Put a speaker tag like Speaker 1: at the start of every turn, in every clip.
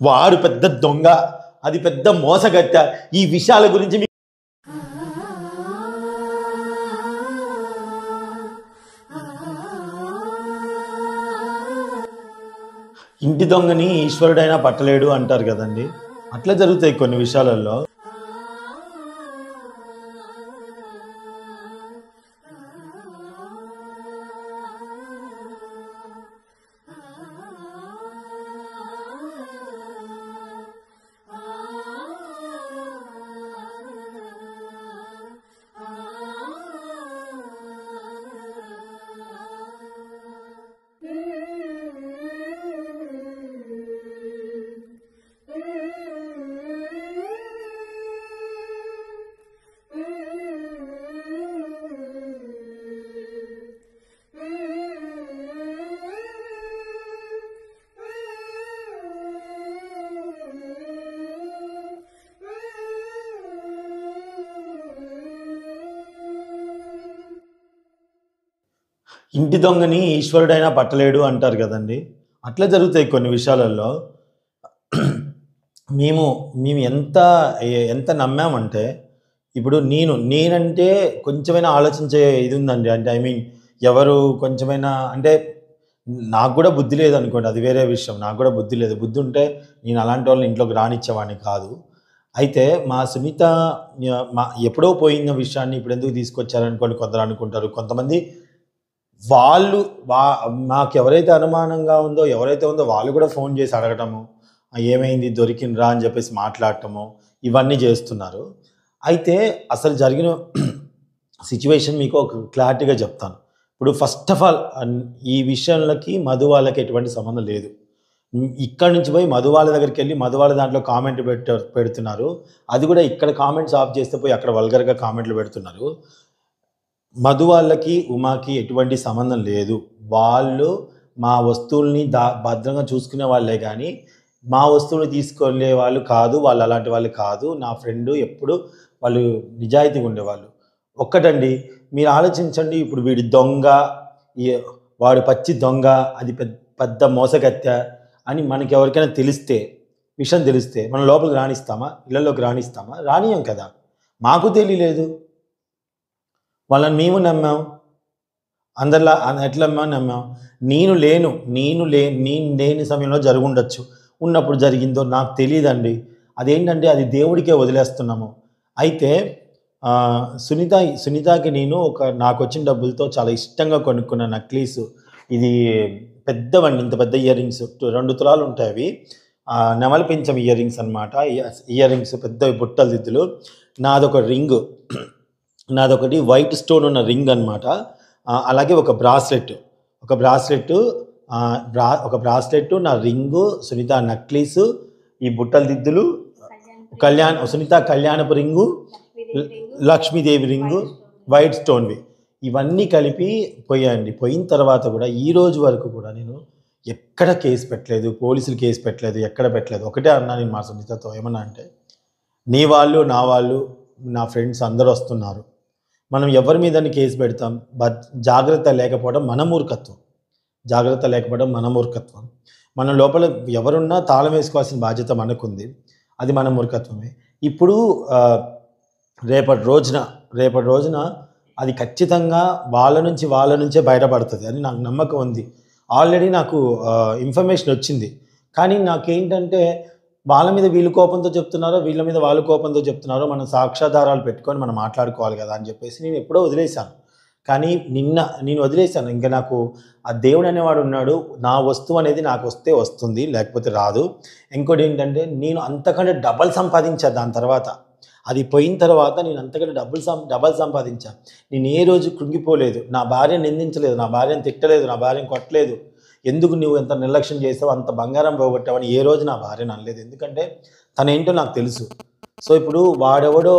Speaker 1: వాడు పెద్ద దొంగ, అది పెద్ద మోసగత్త. ఈ విషయాల గురించి ఇంటి దొంగని ఈశ్వరుడైనా పట్టలేడు అంటారు కదండి. అట్లా జరుగుతాయి కొన్ని విషయాలలో. ఇంటి దొంగని ఈశ్వరుడైనా పట్టలేడు అంటారు కదండి. అట్లా జరుగుతాయి కొన్ని విషయాలలో. మేము మేము ఎంత నమ్మామంటే, ఇప్పుడు నేనంటే కొంచెమైనా ఆలోచించే ఇది ఉందండి. అంటే ఐ మీన్ ఎవరు కొంచెమైనా అంటే నాకు కూడా బుద్ధి లేదనుకోండి, అది వేరే విషయం. నాకు కూడా బుద్ధి లేదు. బుద్ధి ఉంటే నేను అలాంటి వాళ్ళని ఇంట్లోకి రానిచ్చేవాడిని కాదు. అయితే మా సునీత ఎప్పుడో పోయిన విషయాన్ని ఇప్పుడు ఎందుకు తీసుకొచ్చారనుకోండి కొందరు అనుకుంటారు. కొంతమంది వాళ్ళు మాకు ఎవరైతే అనుమానంగా ఉందో, ఎవరైతే ఉందో వాళ్ళు కూడా ఫోన్ చేసి అడగటము, ఏమైంది దొరికిండ్రా అని చెప్పేసి మాట్లాడటము, ఇవన్నీ చేస్తున్నారు. అయితే అసలు జరిగిన సిచ్యువేషన్ మీకు ఒక క్లారిటీగా చెప్తాను. ఇప్పుడు ఫస్ట్ ఆఫ్ ఆల్ ఈ విషయంలోకి మధు వాళ్ళకి ఎటువంటి సంబంధం లేదు. ఇక్కడ నుంచి పోయి మధు వాళ్ళ దగ్గరికి వెళ్ళి మధు వాళ్ళ దాంట్లో కామెంట్ పెడుతున్నారు. అది కూడా ఇక్కడ కామెంట్స్ ఆఫ్ చేస్తే పోయి అక్కడ వల్గర్గా కామెంట్లు పెడుతున్నారు. మధు వాళ్ళకి ఉమాకి ఎటువంటి సంబంధం లేదు. వాళ్ళు మా వస్తువుల్ని భద్రంగా చూసుకునే వాళ్ళే కానీ మా వస్తువులు తీసుకెళ్ళే వాళ్ళు కాదు. వాళ్ళు అలాంటి వాళ్ళు కాదు. నా ఫ్రెండు ఎప్పుడు వాళ్ళు నిజాయితీగా ఉండేవాళ్ళు. ఒక్కటండి, మీరు ఆలోచించండి. ఇప్పుడు వీడి దొంగ, వాడు పచ్చి దొంగ, అది పెద్ద మోసగత్తె అని మనకి ఎవరికైనా విషయం తెలిస్తే మనం లోపలికి రాణిస్తామా? ఇళ్లలోకి రాణిస్తామా? రానియం కదా. మాకు తెలియలేదు, వాళ్ళని మేము నమ్మాం. అందరిలా ఎట్లా నమ్మాం? నేను లేని సమయంలో జరుగుండొచ్చు. ఉన్నప్పుడు జరిగిందో నాకు తెలియదండి. అదేంటంటే అది దేవుడికే వదిలేస్తున్నాము. అయితే సునీతకి నేను నాకు వచ్చిన డబ్బులతో చాలా ఇష్టంగా కొనుక్కున్న నక్లీసు, ఇది పెద్దవండి, ఇంత పెద్ద ఇయర్ రింగ్స్ 2 తులాలు ఉంటాయి. అవి నెమలి పించం ఇయర్ రింగ్స్ అనమాట. ఇయర్ రింగ్స్ పెద్ద బుట్టల దిద్దులు. నాదొకటి వైట్ స్టోన్ ఉన్న రింగ్ అనమాట. అలాగే ఒక బ్రాస్లెట్, నా రింగు, సునీత నక్లీసు, ఈ బుట్టల దిద్దులు, సునీత కళ్యాణపు రింగు, లక్ష్మీదేవి రింగు, వైట్ స్టోన్వి, ఇవన్నీ కలిపి పోయాయండి. పోయిన తర్వాత కూడా ఈ రోజు వరకు కూడా నేను ఎక్కడ కేసు పెట్టలేదు, పోలీసులు కేసు పెట్టలేదు, ఎక్కడ పెట్టలేదు. ఒకటే అన్నా నేను మా సునీతతో, ఏమన్నా అంటే, నీ వాళ్ళు, నా వాళ్ళు, నా ఫ్రెండ్స్ అందరూ వస్తున్నారు, మనం ఎవరి మీదని కేసు పెడతాం? జాగ్రత్త లేకపోవడం మన మూర్ఖత్వం. మన లోపల ఎవరున్నా తాళం వేసుకోవాల్సిన బాధ్యత మనకుంది. అది మన మూర్ఖత్వమే. ఇప్పుడు రేపటి రోజున అది ఖచ్చితంగా వాళ్ళ నుంచే బయటపడుతుంది అని నాకు నమ్మకం ఉంది. ఆల్రెడీ నాకు ఇన్ఫర్మేషన్ వచ్చింది. కానీ నాకేంటంటే వాళ్ళ మీద వీళ్ళు కోపంతో చెప్తున్నారో, వీళ్ళ మీద వాళ్ళు కోపంతో చెప్తున్నారో, మనం సాక్ష్యాధారాలు పెట్టుకొని మనం మాట్లాడుకోవాలి కదా అని చెప్పేసి నేను ఎప్పుడో వదిలేశాను. కానీ నిన్న నేను వదిలేశాను. ఇంకా నాకు ఆ దేవుడు అనేవాడు ఉన్నాడు. నా వస్తువు అనేది నాకు వస్తే వస్తుంది, లేకపోతే రాదు. ఇంకోటి ఏంటంటే నేను అంతకంటే డబల్ సంపాదించాను. దాని తర్వాత అది పోయిన తర్వాత నేను అంతకంటే డబల్ సంపాదించాను. నేను ఏ రోజు కృంగిపోలేదు, నా భార్యను నిందించలేదు, నా భార్యను తిట్టలేదు, నా భార్యను కొట్టలేదు. ఎందుకు నువ్వు ఎంత నిర్లక్ష్యం చేసావు, అంత బంగారం పోగొట్టావని ఏ రోజు నా భార్యను అనలేదు. ఎందుకంటే తనేంటో నాకు తెలుసు. సో ఇప్పుడు వాడెవడో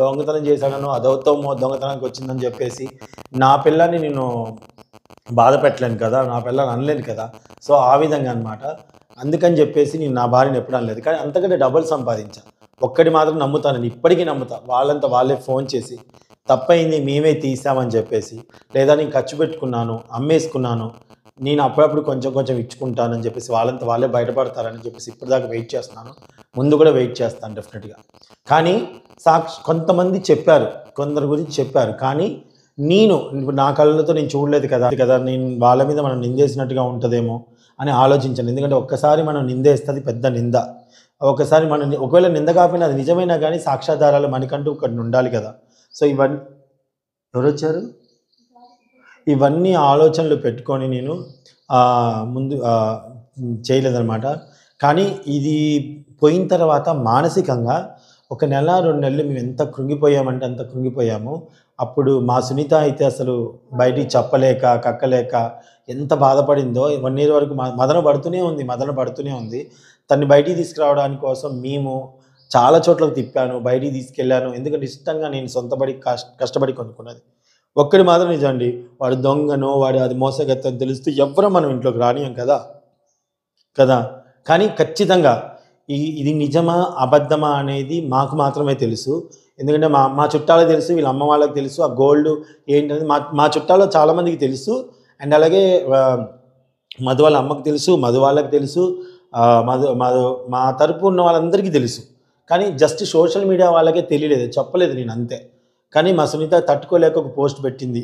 Speaker 1: దొంగతనం చేశాడనో, అదవుతామో దొంగతనానికి వచ్చిందని చెప్పేసి నా పిల్లాన్ని నేను బాధ పెట్టలేను కదా, నా పిల్లని అనలేను కదా. సో ఆ విధంగా అనమాట. అందుకని చెప్పేసి నేను నా భార్యను ఎప్పుడు అనలేదు. కానీ అంతకంటే డబుల్ సంపాదించాను. ఒక్కటి మాత్రం నమ్ముతాను, నేను ఇప్పటికీ నమ్ముతా. వాళ్ళంతా వాళ్ళే ఫోన్ చేసి తప్పైంది మేమే తీసామని చెప్పేసి, లేదా నేను ఖర్చు పెట్టుకున్నాను, అమ్మేసుకున్నాను, నేను అప్పుడప్పుడు కొంచెం కొంచెం ఇచ్చుకుంటానని చెప్పేసి వాళ్ళంతా వాళ్ళే బయటపడతారని చెప్పేసి ఇప్పటిదాకా వెయిట్ చేస్తున్నాను. ముందు కూడా వెయిట్ చేస్తాను డెఫినెట్గా. కానీ కొంతమంది చెప్పారు, కొందరు గురించి చెప్పారు. కానీ నేను ఇప్పుడు నా కళ్ళతో నేను చూడలేదు కదా నేను వాళ్ళ మీద మనం నిందేసినట్టుగా ఉంటుందేమో అని ఆలోచించాను. ఎందుకంటే ఒక్కసారి మనం నిందేస్తుంది పెద్ద నింద. ఒకసారి మనం ఒకవేళ నింద కాకపోయినా అది నిజమైనా కానీ సాక్ష్యాధారాలు మనకంటూ ఒకటి ఉండాలి కదా. సో ఇవన్నీ ఎవరొచ్చారు? ఇవన్నీ ఆలోచనలు పెట్టుకొని నేను ముందు చేయలేదన్నమాట. కానీ ఇది పోయిన తర్వాత మానసికంగా 1 నెల 2 నెలలు మేము ఎంత కృంగిపోయామంటే అంత కృంగిపోయాము. అప్పుడు మా సునీత అయితే అసలు బయటికి చెప్పలేక, కక్కలేక ఎంత బాధపడిందో 1 ఇయర్ వరకు మదన పడుతూనే ఉంది. తన్ని బయటికి తీసుకురావడానికి కోసం మేము చాలా చోట్లకు తిప్పాను, బయటికి తీసుకెళ్ళాను. ఎందుకంటే ఇష్టంగా నేను సొంతబడి కష్టపడి కొనుక్కున్నది. ఒక్కటి మాత్రం నిజమండి, వాడు దొంగనో వాడు అది మోసగత్తని తెలిస్తే ఎవ్వరం మనం ఇంట్లోకి రానియం కదా. కానీ ఖచ్చితంగా ఇది నిజమా అబద్ధమా అనేది మాకు మాత్రమే తెలుసు. ఎందుకంటే మా చుట్టాలకు తెలుసు, వీళ్ళ అమ్మ వాళ్ళకి తెలుసు ఆ గోల్డ్ ఏంటనేది మా చుట్టాల్లో చాలామందికి తెలుసు. అండ్ అలాగే మధు వాళ్ళ అమ్మకు తెలుసు, మధు వాళ్ళకి తెలుసు, మా తరపు ఉన్న వాళ్ళందరికీ తెలుసు. కానీ జస్ట్ సోషల్ మీడియా వాళ్ళకే తెలియలేదు, చెప్పలేదు నేను అంతే. కానీ మా సునీత తట్టుకోలేక ఒక పోస్ట్ పెట్టింది.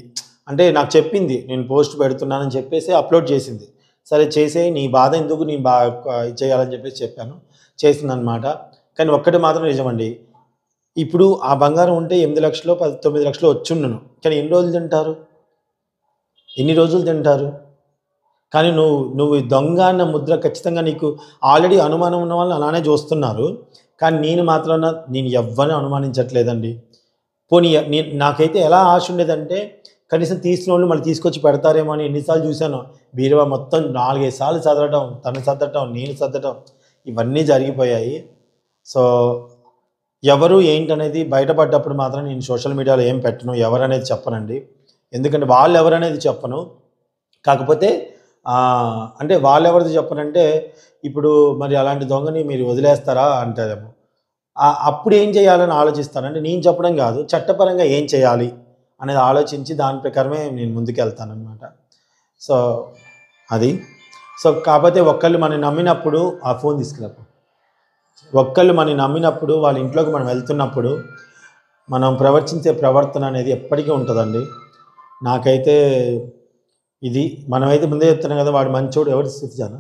Speaker 1: అంటే నాకు చెప్పింది నేను పోస్ట్ పెడుతున్నానని చెప్పేసి అప్లోడ్ చేసింది. సరే చేసే, నీ బాధ ఎందుకు, నేను చేయాలని చెప్పేసి చెప్పాను, చేసిందనమాట. కానీ ఒక్కటి మాత్రం నిజమండి, ఇప్పుడు ఆ బంగారం ఉంటే 8 లక్షలు 9 లక్షలు వచ్చుండును. కానీ ఎన్ని రోజులు తింటారు? కానీ నువ్వు దొంగ అన్న ముద్ర ఖచ్చితంగా నీకు ఆల్రెడీ అనుమానం ఉన్న వాళ్ళు అలానే చూస్తున్నారు. కానీ నేను ఎవ్వరిని అనుమానించట్లేదండి. పోనీ నాకైతే ఎలా ఆశ ఉండేదంటే కనీసం తీసిన వాళ్ళు మళ్ళీ తీసుకొచ్చి పెడతారేమో అని ఎన్నిసార్లు చూశాను. బీరువా మొత్తం 4-5 సార్లు చదవటం, తను సర్దటం, నేను సర్దటం, ఇవన్నీ జరిగిపోయాయి. సో ఎవరు ఏంటనేది బయటపడ్డప్పుడు మాత్రం నేను సోషల్ మీడియాలో ఏం పెట్టను, ఎవరనేది చెప్పనండి. ఎందుకంటే వాళ్ళు ఎవరనేది చెప్పను. కాకపోతే అంటే వాళ్ళు ఎవరిది చెప్పనంటే ఇప్పుడు మరి అలాంటి దొంగని మీరు వదిలేస్తారా అంటారేమో. అప్పుడు ఏం చేయాలని ఆలోచిస్తానంటే నేను చెప్పడం కాదు, చట్టపరంగా ఏం చేయాలి అనేది ఆలోచించి దాని ప్రకారమే నేను ముందుకెళ్తానన్నమాట. సో అది కాకపోతే ఒక్కళ్ళు మనం నమ్మినప్పుడు ఆ ఫోన్ తీసుకున్నప్పుడు ఒక్కళ్ళు మనం నమ్మినప్పుడు వాళ్ళ ఇంట్లోకి మనం వెళ్తున్నప్పుడు మనం ప్రవర్తించే ప్రవర్తన అనేది ఎప్పటికీ ఉంటుందండి. నాకైతే ఇది మనమైతే ముందే చెప్తున్నాం కదా, వాడు మంచోడు. ఎవరు స్థితిజానా?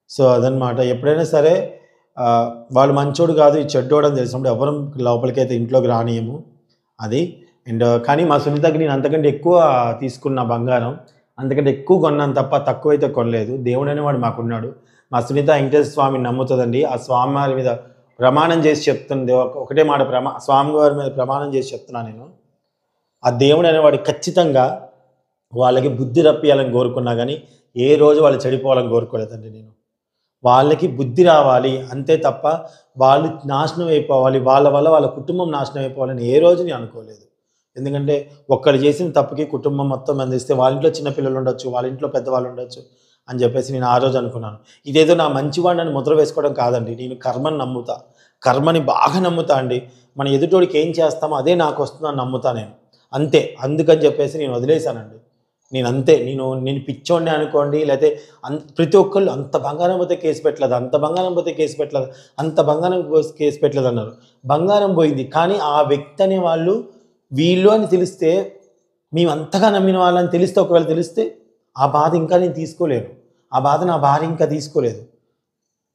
Speaker 1: సో అదనమాట. ఎప్పుడైనా సరే వాళ్ళు మంచోడు కాదు, ఈ చెడ్డోడు అని తెలిసినప్పుడు ఎవరు లోపలికైతే ఇంట్లోకి రానియము అది. అండ్ కానీ మా సునీతకి నేను అంతకంటే ఎక్కువ తీసుకున్న బంగారం, అంతకంటే ఎక్కువ కొన్నాను తప్ప తక్కువైతే కొనలేదు. దేవుడు అనేవాడు మాకున్నాడు. మా సునీత వెంకటేశ్వర స్వామిని నమ్ముతుందండి. ఆ స్వామివారి మీద ప్రమాణం చేసి చెప్తుంది, ఒకటే మాట స్వామివారి మీద ప్రమాణం చేసి చెప్తున్నాను నేను. ఆ దేవుడు అనేవాడు ఖచ్చితంగా వాళ్ళకి బుద్ధి రప్పియాలని కోరుకున్నా కానీ ఏ రోజు వాళ్ళు చెడిపోవాలని కోరుకోలేదండి నేను. వాళ్ళకి బుద్ధి రావాలి అంతే తప్ప వాళ్ళు నాశనం అయిపోవాలి, వాళ్ళ వల్ల వాళ్ళ కుటుంబం నాశనం అయిపోవాలని ఏ రోజు నేను అనుకోలేదు. ఎందుకంటే ఒక్కరు చేసిన తప్పుకి కుటుంబం మొత్తం అందిస్తే వాళ్ళ ఇంట్లో చిన్నపిల్లలు ఉండొచ్చు, వాళ్ళ ఇంట్లో పెద్దవాళ్ళు ఉండొచ్చు అని చెప్పేసి నేను ఆ రోజు అనుకున్నాను. ఇదేదో నా మంచివాడిని ముద్ర వేసుకోవడం కాదండి. నేను కర్మని బాగా నమ్ముతా అండి. మన ఎదుటోడికి ఏం చేస్తామో అదే నాకు వస్తుందని నమ్ముతా నేను అంతే. అందుకని చెప్పేసి నేను వదిలేశానండి. నేను పిచ్చోడిని అనుకోండి, లేకపోతే ప్రతి ఒక్కళ్ళు అంత బంగారం పోతే కేసు పెట్టలేదు, అంత బంగారం పోతే కేసు పెట్టలేదు, అంత బంగారం కేసు పెట్టలేదు అన్నారు. బంగారం పోయింది, కానీ ఆ వ్యక్తి అనే వాళ్ళు వీళ్ళు అని తెలిస్తే, మేము అంతగా నమ్మిన వాళ్ళని తెలిస్తే, ఒకవేళ తెలిస్తే ఆ బాధ ఇంకా నేను తీసుకోలేను, ఆ బాధ నా భార్య ఇంకా తీసుకోలేదు.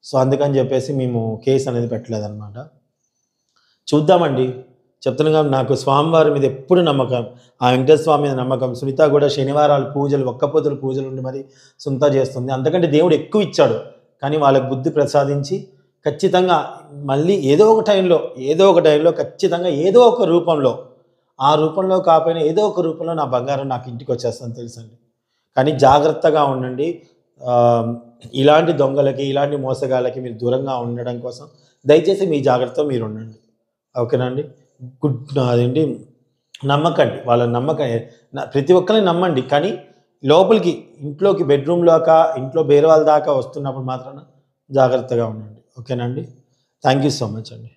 Speaker 1: సో అందుకని చెప్పేసి మేము కేసు అనేది పెట్టలేదన్నమాట. చూద్దామండి, చెప్తున్నాగా నాకు స్వామివారి మీద ఎప్పుడు నమ్మకం, ఆ వెంకటేశ్వర స్వామి మీద నమ్మకం. సునీత కూడా శనివారాలు పూజలు, ఒక్కపొద్దులు పూజలు ఉండి మరి సునీత చేస్తుంది. అంతకంటే దేవుడు ఎక్కువ ఇచ్చాడు, కానీ వాళ్ళకి బుద్ధి ప్రసాదించి ఖచ్చితంగా మళ్ళీ ఏదో ఒక టైంలో ఖచ్చితంగా ఏదో ఒక రూపంలో, ఆ రూపంలో కాకపోయినా ఏదో ఒక రూపంలో నా బంగారం నాకు ఇంటికి వచ్చేస్తుందని తెలుసండి. కానీ జాగ్రత్తగా ఉండండి. ఇలాంటి దొంగలకి, ఇలాంటి మోసగాళ్ళకి మీరు దూరంగా ఉండడం కోసం దయచేసి మీ జాగ్రత్తతో మీరు ఉండండి. ఓకేనా అండి? అదేంటి, నమ్మకండి, వాళ్ళని నమ్మకండి, ప్రతి ఒక్కరిని నమ్మండి. కానీ లోపలికి ఇంట్లోకి ఇంట్లో బేరవాళ్ళ దాకా వస్తున్నప్పుడు మాత్రం జాగ్రత్తగా ఉండండి. ఓకేనా అండి? థ్యాంక్ యూ సో మచ్ అండి.